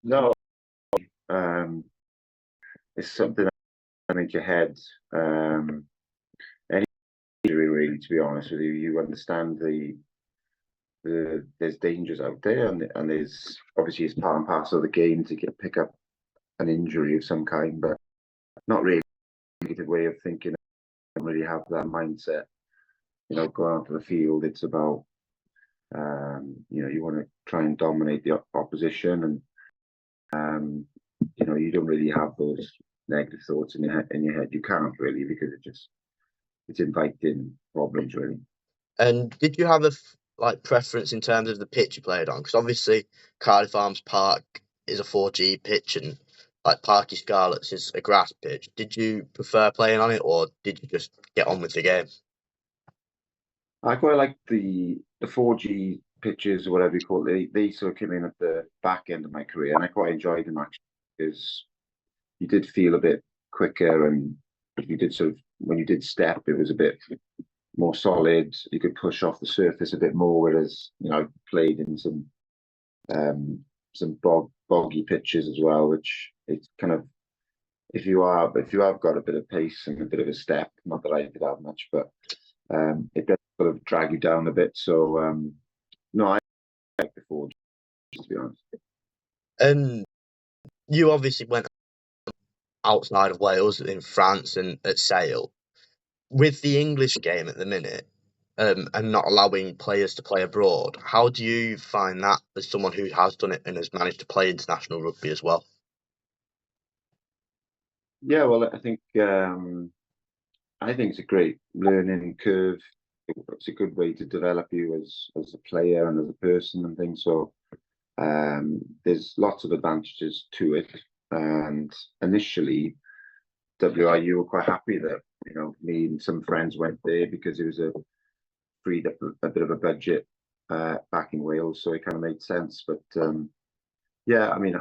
No, it's something that makes your head. Any injury, really, to be honest with you, you understand there's dangers out there, and there's obviously it's part and parcel of the game to pick up an injury of some kind, but not really a negative way of thinking. I don't really have that mindset. Going onto the field, it's about you want to try and dominate the opposition, and you don't really have those negative thoughts in your head. You can't really, because it's inviting problems, really. And did you have a preference in terms of the pitch you played on? Because obviously Cardiff Arms Park is a 4G pitch, and Parky Scarlets is a grass pitch. Did you prefer playing on it, or did you just get on with the game? I quite like the 4G pitches, or whatever you call it. They sort of came in at the back end of my career, and I quite enjoyed them actually, because you did feel a bit quicker, and you did when you did step, it was a bit more solid. You could push off the surface a bit more, whereas I played in some boggy pitches as well, which it's kind of, if you have got a bit of pace and a bit of a step, not that I did have much, but it does sort of drag you down a bit. So no, I like the 4G, to be honest. And you obviously went outside of Wales, in France and at Sale. With the English game at the minute, and not allowing players to play abroad, how do you find that as someone who has done it and has managed to play international rugby as well? Yeah, well, I think it's a great learning curve. It's a good way to develop you as a player and as a person and things. So there's lots of advantages to it. And initially, WRU were quite happy that me and some friends went there, because it was freed up a bit of a budget back in Wales, so it kind of made sense. But yeah, I mean,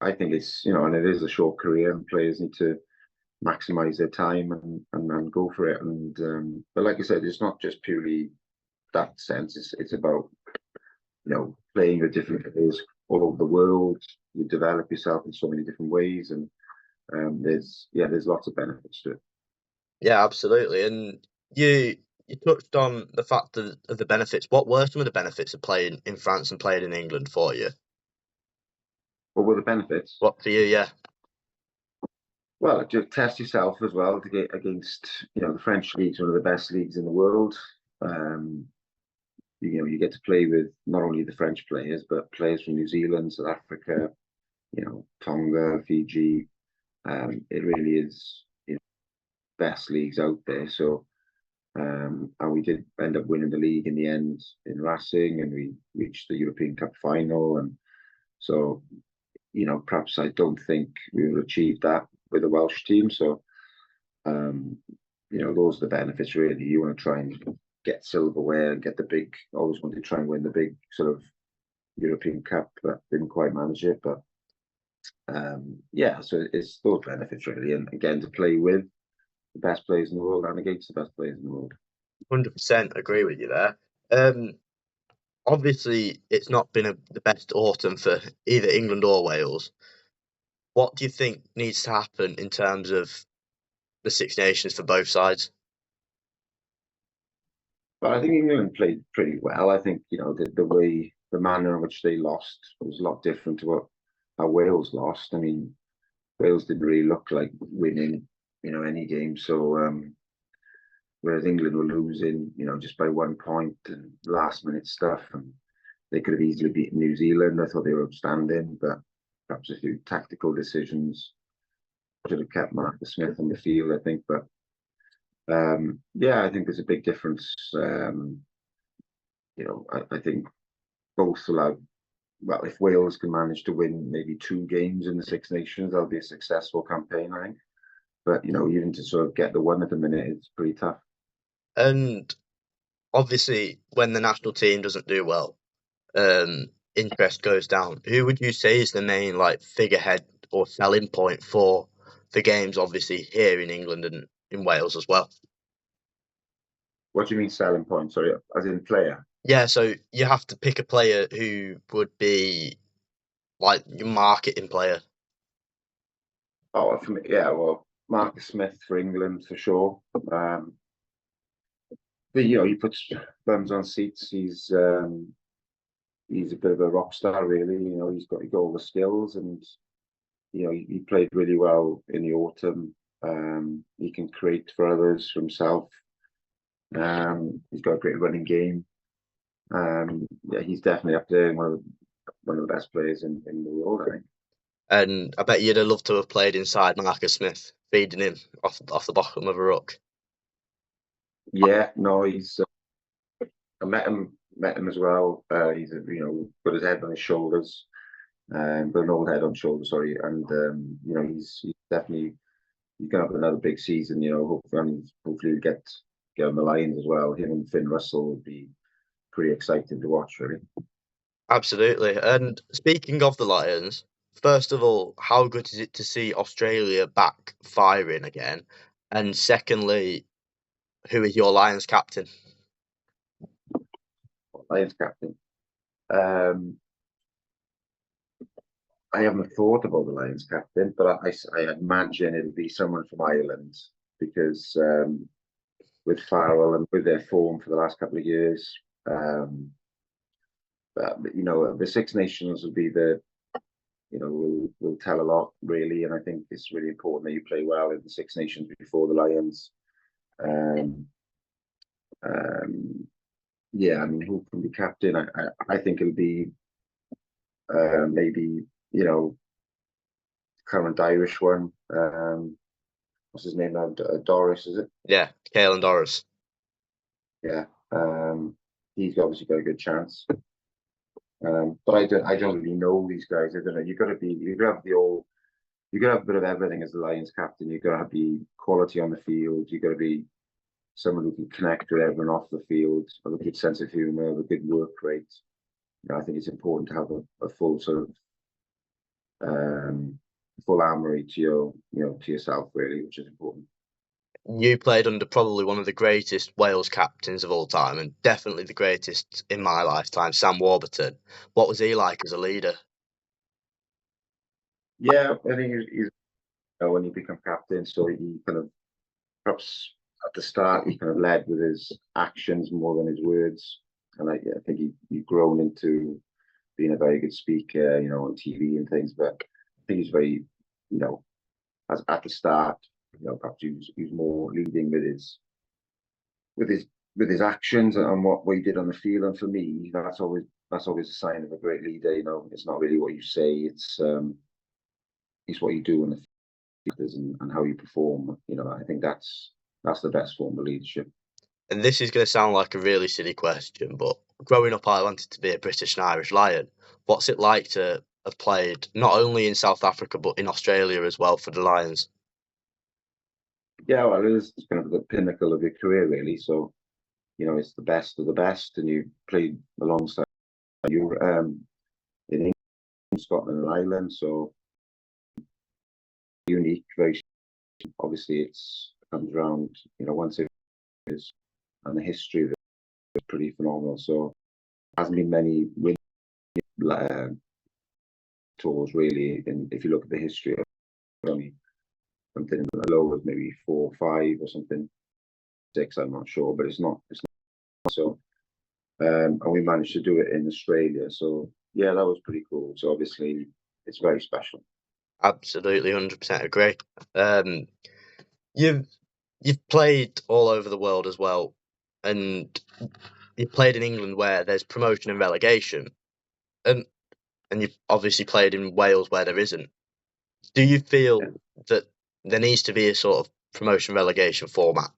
I think it's and it is a short career, and players need to maximize their time and go for it. And but like I said, it's not just purely that sense. It's about playing with different players all over the world. You develop yourself in so many different ways, and there's lots of benefits to it. Yeah, absolutely. And you touched on the fact of the benefits. What were some of the benefits of playing in France and playing in England for you? What were the benefits? What for you? Yeah. Well, to test yourself as well, to get against the French league's one of the best leagues in the world. You get to play with not only the French players, but players from New Zealand, South Africa, Tonga, Fiji. It really is best leagues out there. So and we did end up winning the league in the end in Racing, and we reached the European Cup final. And so perhaps I don't think we will achieve that with the Welsh team. So those are the benefits, really. You want to try and get silverware and get the big, always want to try and win the big sort of European Cup, but didn't quite manage it. But yeah, so it's those benefits, really. And again, to play with the best players in the world and against the best players in the world. 100% agree with you there. Obviously, it's not been the best autumn for either England or Wales. What do you think needs to happen in terms of the Six Nations for both sides? But I think England played pretty well. I think the manner in which they lost was a lot different to how Wales lost. I mean, Wales didn't really look like winning any game. So whereas England were losing just by 1 point and last minute stuff, and they could have easily beaten New Zealand. I thought they were outstanding, but perhaps a few tactical decisions. Should have kept Marcus Smith on the field, I think. But yeah, I think there's a big difference. I think both will have. Well, if Wales can manage to win maybe 2 games in the Six Nations, that'll be a successful campaign, I think. But even to sort of get the one at the minute, it's pretty tough. And obviously, when the national team doesn't do well, interest goes down. Who would you say is the main figurehead or selling point for the games, obviously here in England and in Wales as well? What do you mean selling point? Sorry, as in player? Yeah, so you have to pick a player who would be like your marketing player. Oh, for me, yeah, well, Marcus Smith for England for sure. But he puts bums on seats. He's a bit of a rock star, really. He's got all the skills, and he played really well in the autumn. He can create for others for himself. He's got a great running game. Yeah, he's definitely up there, and one of the best players in the world, I think. And I bet you'd have loved to have played inside Marcus Smith, feeding him off the bottom of a ruck. Yeah, no, I met him as well. He's got his head on his shoulders, got an old head on his shoulders, sorry, and he's definitely he's gonna have another big season. Hopefully he'll get on the Lions as well. Him and Finn Russell would be pretty exciting to watch, really. Absolutely. And speaking of the Lions, first of all, how good is it to see Australia back firing again? And secondly, who is your Lions captain? Lions captain. Um, I haven't thought about the Lions captain, but I imagine it'll be someone from Ireland because with Farrell and with their form for the last couple of years, the Six Nations will be will tell a lot really, and I think it's really important that you play well in the Six Nations before the Lions. Um, um, yeah, I mean, who can be captain? I think it'll be maybe current Irish one. What's his name now? Doris, is it? Yeah, Caelan Doris. Yeah. He's obviously got a good chance. But I don't really know these guys. I don't know. You got to have a bit of everything as the Lions captain. You got to have the quality on the field. You got to be someone who can connect with everyone off the field, have a good sense of humour, have a good work rate. I think it's important to have a full sort of full armory to yourself really, which is important. You played under probably one of the greatest Wales captains of all time, and definitely the greatest in my lifetime, Sam Warburton. What was he like as a leader? Yeah, I think he's when you become captain, so he kind of perhaps at the start he kind of led with his actions more than his words, and I think he's grown into being a very good speaker, on TV and things. But I think he's very, as at the start, perhaps he was more leading with his with his actions and what he did on the field. And for me, that's always a sign of a great leader. It's not really what you say; it's what you do on the field and how you perform. I think that's the best form of leadership. And this is going to sound like a really silly question, but growing up, I wanted to be a British and Irish Lion. What's it like to have played not only in South Africa but in Australia as well for the Lions? Yeah, well, it's kind of the pinnacle of your career, really. So it's the best of the best, and you played alongside you in England, Scotland, and Ireland. So unique, very obviously it's comes around, once it is, and the history of it is pretty phenomenal. So there hasn't been many win uh, tours really, and if you look at the history of only something low as maybe 4 or 5 or something, 6, I'm not sure, but it's not so. And we managed to do it in Australia. So yeah, that was pretty cool. So obviously it's very special. Absolutely, 100% agree. Um, you've you've played all over the world as well, and you've played in England where there's promotion and relegation, and you've obviously played in Wales where there isn't. Do you Yeah, feel that there needs to be a sort of promotion relegation format?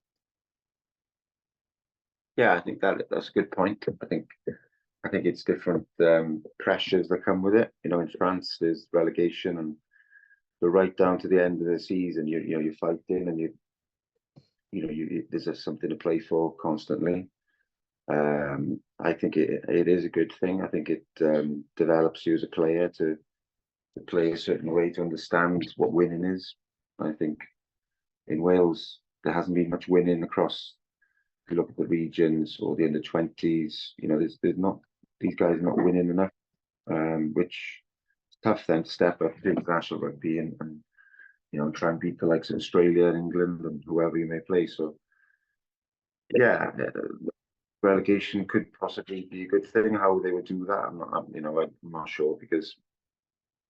yeah, I think that's a good point. I think it's different pressures that come with it. In France, there's relegation, and so right down to the end of the season, you're fighting, and there's something to play for constantly. I think it is a good thing. I think it develops you as a player to play a certain way, to understand what winning is. I think in Wales there hasn't been much winning across you look at the regions or the under 20s, there's not these guys are not winning enough, which is tough then to step up to international rugby and try and beat the likes of Australia and England and whoever you may play. So yeah, relegation could possibly be a good thing. How they would do that, I'm not sure because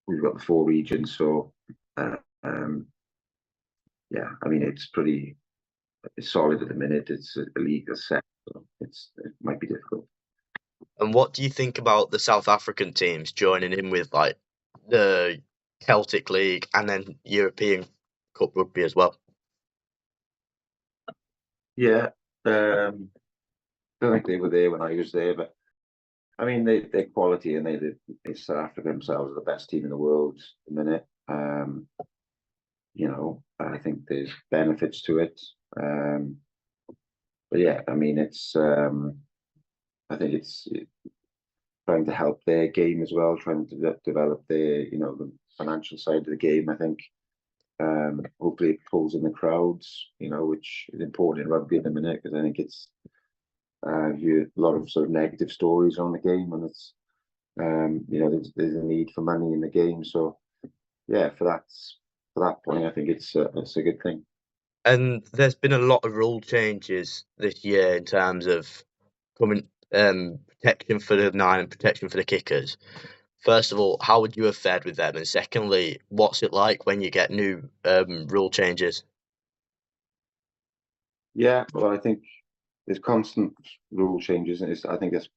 we've got the 4 regions. So yeah, I mean it's solid at the minute. It's a league that's set, so it might be difficult. And what do you think about the South African teams joining in with like the Celtic League and then European Cup rugby as well? Yeah, don't think they were there when I was there, but I mean their quality and they South Africa themselves are the best team in the world at the minute. I think there's benefits to it. But yeah, I mean I think it's trying to help their game as well, trying to develop the financial side of the game. I think hopefully it pulls in the crowds, which is important in rugby at the minute because I think it's you hear a lot of sort of negative stories on the game, and it's there's a need for money in the game. So yeah, for that point, I think it's a good thing. And there's been a lot of rule changes this year in terms of protection for the 9 and protection for the kickers. First of all, how would you have fared with them? And secondly, what's it like when you get new rule changes? Yeah, well, I think there's constant rule changes, and I think it's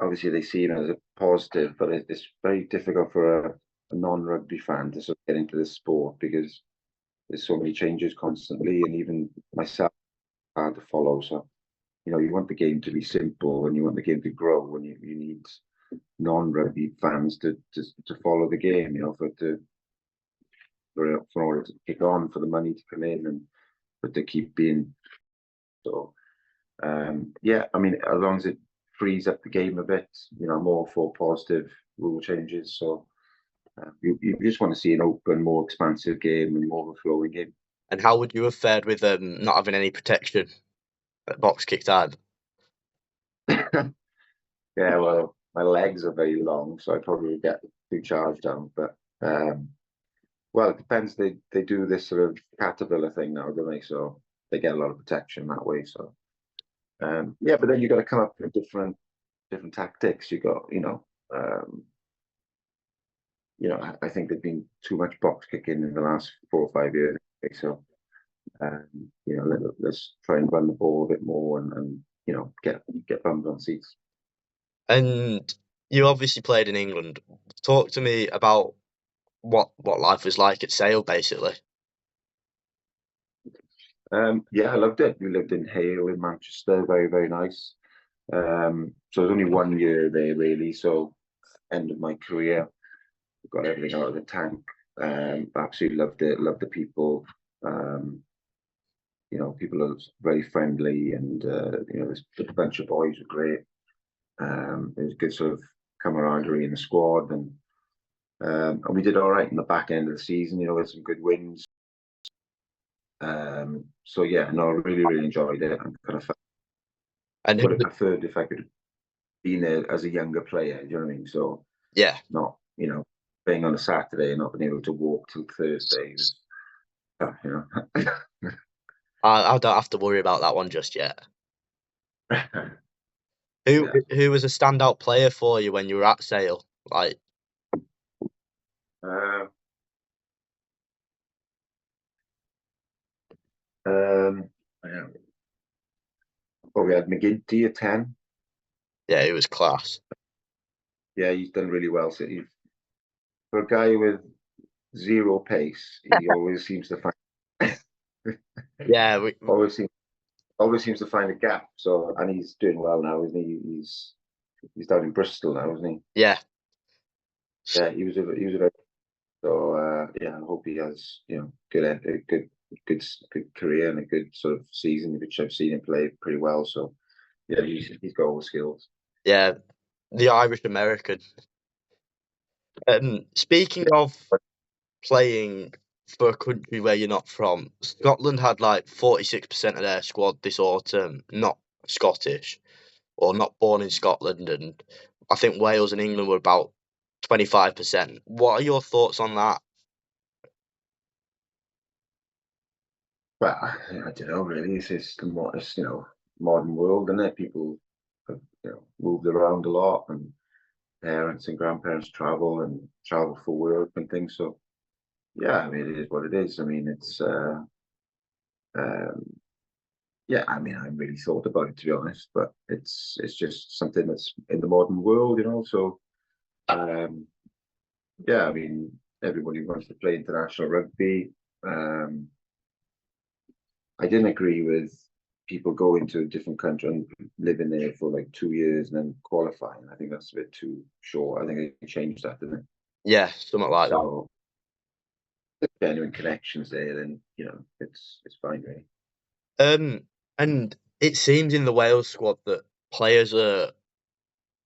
obviously they see it as a positive, but it's very difficult for a non-rugby fan to sort of get into this sport because there's so many changes constantly, and even myself hard to follow. So you want the game to be simple, and you want the game to grow, and you need non-rugby fans to follow the game, for order to kick on, for the money to come in, and for to keep being so. Yeah, I mean, as long as it frees up the game a bit, more for positive rule changes. So you just want to see an open, more expansive game and more of a flowing game. And how would you have fared with not having any protection at box kick time? Yeah, well, my legs are very long, so I probably get too charged down. But well, it depends. They do this sort of caterpillar thing now, don't they? So they get a lot of protection that way. So yeah, but then you got to come up with different tactics. You got I think there's been too much box kicking in the last 4 or 5 years. So let's try and run the ball a bit more and get bums on seats. And you obviously played in England. Talk to me about what life was like at Sale, basically. Yeah, I loved it. We lived in Hale in Manchester, very, very nice. So it was only 1 year there really. So end of my career, got everything out of the tank. Absolutely loved it. Loved the people. People are very friendly, and this bunch of boys were great. There was good sort of camaraderie in the squad, and we did all right in the back end of the season. With some good wins. So yeah, no, I really, really enjoyed it. And kind of would have preferred if I could have been there as a younger player. Do you know what I mean? So yeah, not playing on a Saturday and not being able to walk till Thursday. I don't have to worry about that one just yet. Who was a standout player for you when you were at Sale? Like, well, we had McGinty at 10. Yeah, it was class. Yeah, he's done really well. So for a guy with zero pace, he always seems to find. Yeah, always seems to find a gap. So, and he's doing well now, isn't he? He's down in Bristol now, isn't he? Yeah. Yeah, he was a very. So yeah, I hope he has good career and a good sort of season, which I've seen him play pretty well. So yeah, he's got all the skills. Yeah, the Irish American. Speaking of playing for a country where you're not from, Scotland had like 46% of their squad this autumn not Scottish or not born in Scotland, and I think Wales and England were about 25%. What are your thoughts on that? Well, I don't know really. It's modern world, isn't it? People have moved around a lot, and parents and grandparents travel for work and things. So yeah, I mean, it is what it is. I mean, it's um, yeah. I mean, I haven't really thought about it, to be honest, but it's just something that's in the modern world, So um, yeah, I mean, everybody wants to play international rugby. Um, I didn't agree with people going to a different country and living there for like 2 years and then qualifying. I think that's a bit too short. I think they changed that, didn't it? Yeah, something like that. So if genuine connections there, then it's fine, really. And it seems in the Wales squad that players are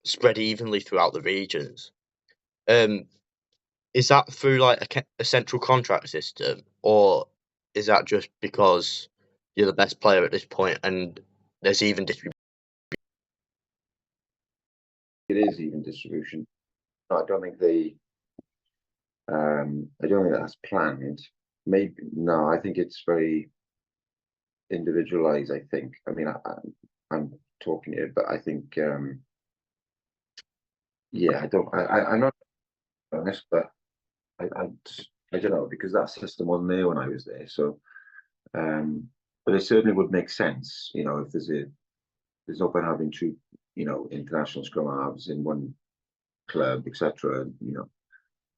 spread evenly throughout the regions. Um, is that through like a central contract system, or is that just because you're the best player at this point and there's even distribution? It is even distribution. I don't think I don't think that's planned. Maybe no, I think it's very individualized. I think. I mean, I'm talking here, but I think yeah, I don't. I'm not honest, but I, I I don't know because that system wasn't there when I was there. So, but it certainly would make sense. If there's no point having two, international scrum halves in one club, etc.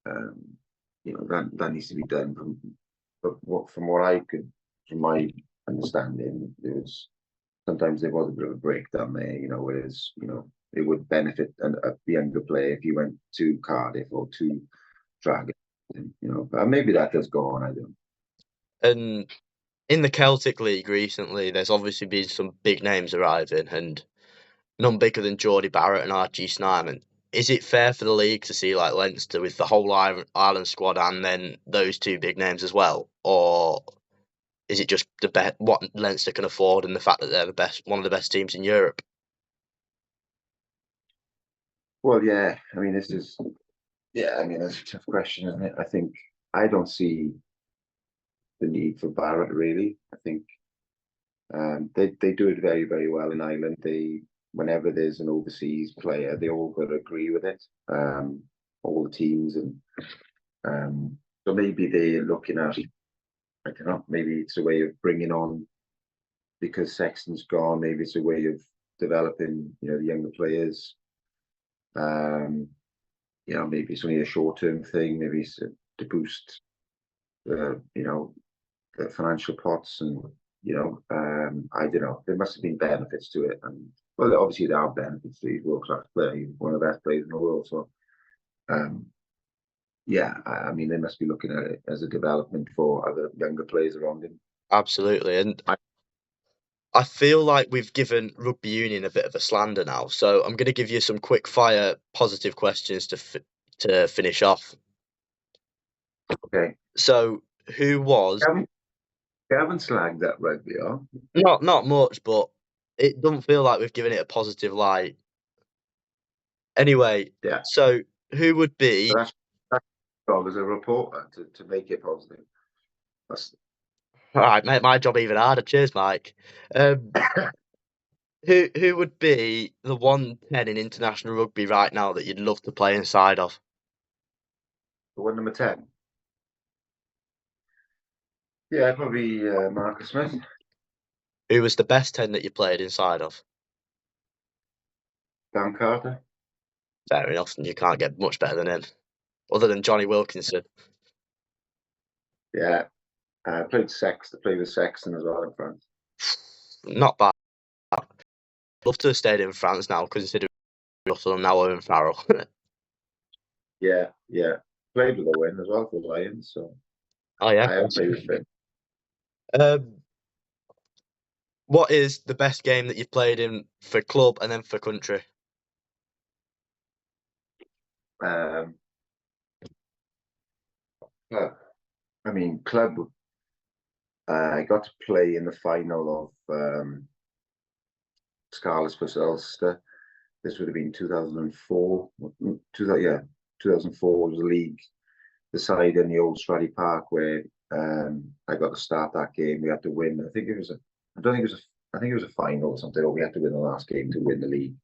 Um, that needs to be done. From what I could, from my understanding, sometimes there was a bit of a breakdown there. Whereas it would benefit a younger player if you went to Cardiff or to Dragon. But maybe that does go on. I don't. And in the Celtic League recently, there's obviously been some big names arriving, and none bigger than Geordie Barrett and Archie Snyman. Is it fair for the league to see like Leinster with the whole Ireland squad and then those two big names as well, or is it just what Leinster can afford and the fact that they're one of the best teams in Europe? Well, yeah. I mean, yeah. I mean, that's a tough question, isn't it? I think I don't see the need for Barrett really. I think they do it very, very well in Ireland. Whenever there's an overseas player, they all got to agree with it. All the teams, and so maybe they're looking at, I don't know, maybe it's a way of bringing on because Sexton's gone. Maybe it's a way of developing, the younger players. Maybe it's only a short-term thing. Maybe it's to boost the financial pots, and I don't know. There must have been benefits to it, and well, obviously there are benefits to these world-class player. He's one of the best players in the world. So, yeah, I mean, they must be looking at it as a development for other younger players around him. Absolutely, and I feel like we've given rugby union a bit of a slander now, so I'm going to give you some quick fire positive questions to finish off. Okay. So, who was We haven't slagged that rugby, huh? not much, but it doesn't feel like we've given it a positive light. Anyway, Yeah. so who would be? So that's job as a reporter to make it positive. That's All right, make my job even harder. Cheers, Mike. Who would be the 110 in international rugby right now that you'd love to play inside of? the one number 10. Yeah, probably Marcus Smith. Who was the best 10 that you played inside of? Dan Carter. Fair enough, and you can't get much better than him, other than Johnny Wilkinson. Yeah. Played with Sexton as well in France. Not bad. Love to have stayed in France now, considering Russell and now Owen Farrell. Yeah, yeah. Played with Owen as well for Lions, so Oh yeah. I haven't played with him. Um, what is the best game that you've played in for club and then for country? Um, well, I mean, club. I got to play in the final of Scarlets versus Ulster. This would have been 2004. 2004 was the league decided in the old Straddy Park where I got to start that game. We had to win. I think it was a. I don't think it was a. I think it was a final or something. Or we had to win the last game to win the league.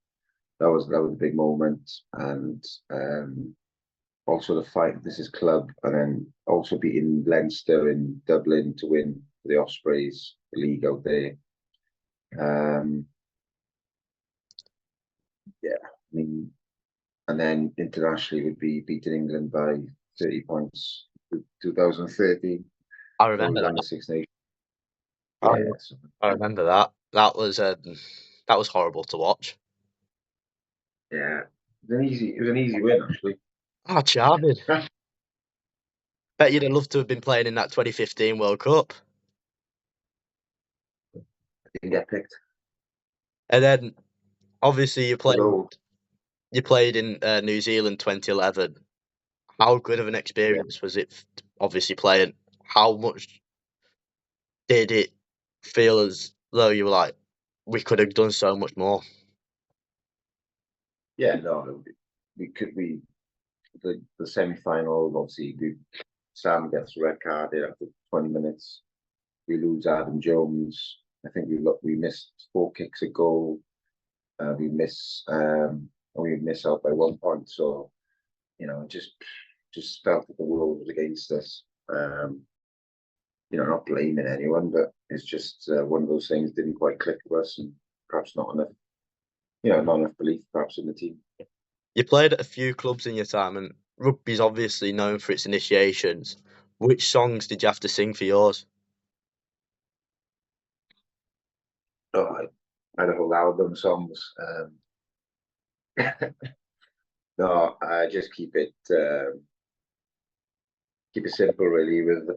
That was a big moment, and also the fight. This is club, and then also beating Leinster in Dublin to win the Ospreys the league out there. Yeah, I mean, and then internationally would be beating England by 30 points. 2013. I So we remember won the that. Six Nations. I, Yeah, so, I remember that. That was horrible to watch. yeah. It was an easy win actually. Oh, charming. Bet you'd have loved to have been playing in that 2015 World Cup. Didn't get picked. And then obviously Although, you played in New Zealand 2011. How good of an yeah, experience was it? Obviously playing. How much did it feel as though you were like, we could have done so much more? yeah, no, we the semi final. Obviously, Sam gets a red card after 20 minutes. We lose Adam Jones. I think we missed 4 kicks a goal. We miss out by 1 point. So just felt that the world was against us. Not blaming anyone, but it's just one of those things didn't quite click with us, and perhaps not enough, not enough belief perhaps in the team. You played at a few clubs in your time, and rugby's obviously known for its initiations. Which songs did you have to sing for yours? So I had a whole album of songs. No, I just keep it simple really with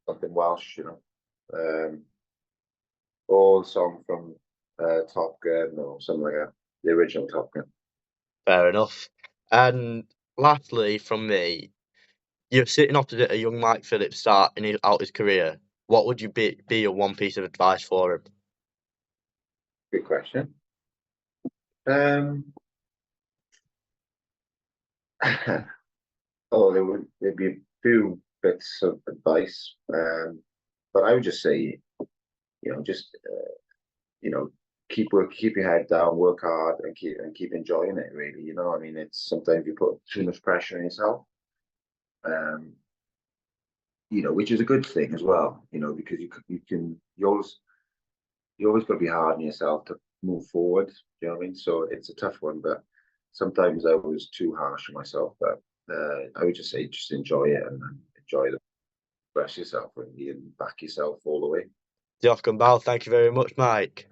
something Welsh, or a song from Top Gun or something like that, the original Top Gun. Fair enough. And lastly, from me, you're sitting opposite a young Mike Phillips starting out his career. What would you be your one piece of advice for him? Good question. Um, there'd be a few bits of advice, but I would just say, just keep your head down, work hard, and keep enjoying it. Really, I mean, it's sometimes you put too much pressure on yourself, um, which is a good thing as well. Because you always got to be hard on yourself to move forward. Do you know what I mean? So it's a tough one, but sometimes I was too harsh on myself. But I would just say, just enjoy it and enjoy the rest yourself really, and back yourself all the way. Diolch yn fawr. Thank you very much, Mike.